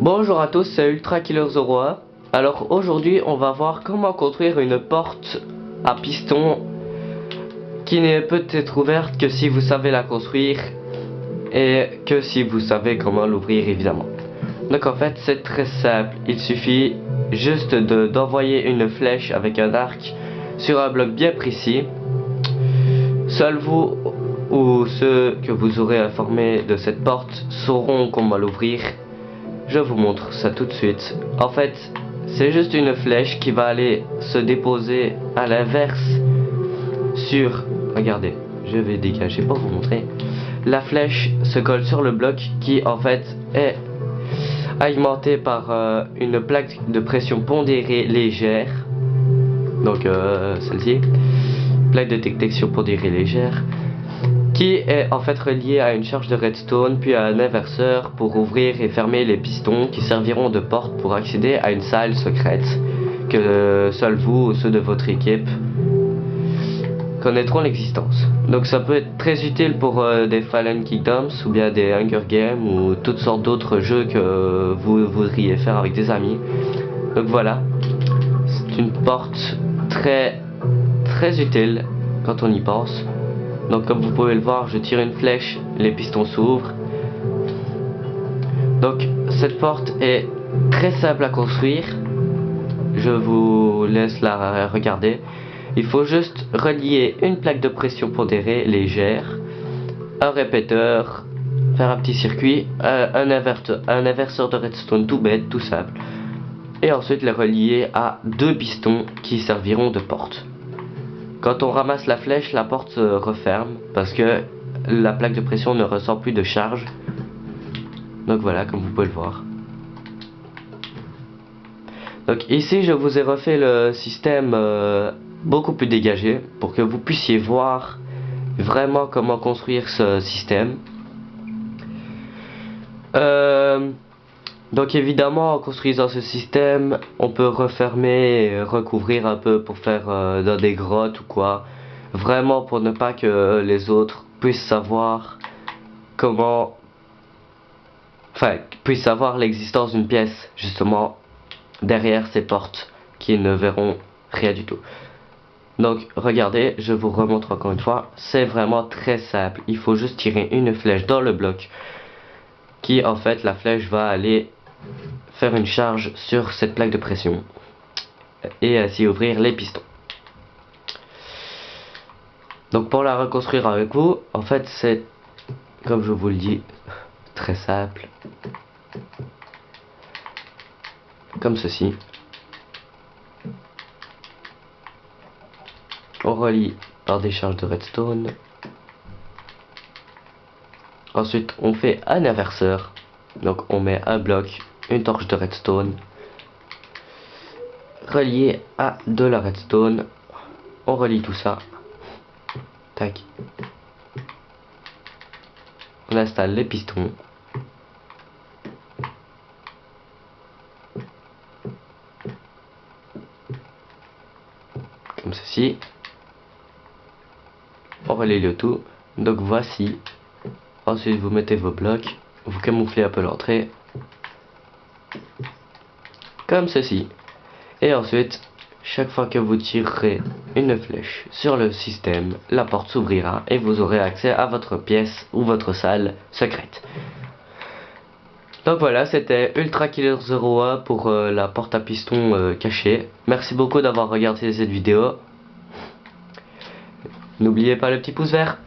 Bonjour à tous, c'est Ultra Killer Zoroa. Alors aujourd'hui on va voir comment construire une porte à piston qui ne peut être ouverte que si vous savez la construire et que si vous savez comment l'ouvrir évidemment. Donc en fait c'est très simple, il suffit juste d'envoyer une flèche avec un arc sur un bloc bien précis. Seuls vous ou ceux que vous aurez informés de cette porte sauront comment l'ouvrir. Je vous montre ça tout de suite. En fait, c'est juste une flèche qui va aller se déposer à l'inverse sur... Regardez, je vais dégager pour vous montrer. La flèche se colle sur le bloc qui en fait est alimenté par une plaque de pression pondérée légère. Donc celle-ci. Plaque de détection pondérée légère. Qui est en fait relié à une charge de redstone puis à un inverseur pour ouvrir et fermer les pistons qui serviront de porte pour accéder à une salle secrète que seuls vous ou ceux de votre équipe connaîtront l'existence. Donc ça peut être très utile pour des Fallen Kingdoms ou bien des Hunger Games ou toutes sortes d'autres jeux que vous voudriez faire avec des amis. Donc voilà, c'est une porte très utile quand on y pense. Donc comme vous pouvez le voir, je tire une flèche, les pistons s'ouvrent. Donc cette porte est très simple à construire. Je vous laisse la regarder. Il faut juste relier une plaque de pression pondérée légère, un répéteur, faire un petit circuit, un inverseur de redstone tout bête, tout simple. Et ensuite les relier à deux pistons qui serviront de porte. Quand on ramasse la flèche, la porte se referme parce que la plaque de pression ne ressent plus de charge. Donc voilà, comme vous pouvez le voir. Donc ici, je vous ai refait le système beaucoup plus dégagé pour que vous puissiez voir vraiment comment construire ce système. Donc évidemment en construisant ce système on peut refermer et recouvrir un peu pour faire dans des grottes ou quoi. Vraiment pour ne pas que les autres puissent savoir comment... Enfin, puissent savoir l'existence d'une pièce justement derrière ces portes qui ne verront rien du tout. Donc regardez, je vous remontre encore une fois, c'est vraiment très simple. Il faut juste tirer une flèche dans le bloc qui en fait la flèche va aller faire une charge sur cette plaque de pression et ainsi ouvrir les pistons. Donc pour la reconstruire avec vous, en fait c'est, comme je vous le dis, très simple. Comme ceci. On relie par des charges de redstone. Ensuite on fait un inverseur. Donc on met un bloc, une torche de redstone relié à de la redstone. On relie tout ça. Tac. On installe les pistons. Comme ceci. On relie le tout. Donc voici. Ensuite vous mettez vos blocs. Vous camouflez un peu l'entrée. Comme ceci. Et ensuite, chaque fois que vous tirerez une flèche sur le système, la porte s'ouvrira et vous aurez accès à votre pièce ou votre salle secrète. Donc voilà, c'était Ultra Killer Zoroa pour la porte à piston cachée. Merci beaucoup d'avoir regardé cette vidéo. N'oubliez pas le petit pouce vert.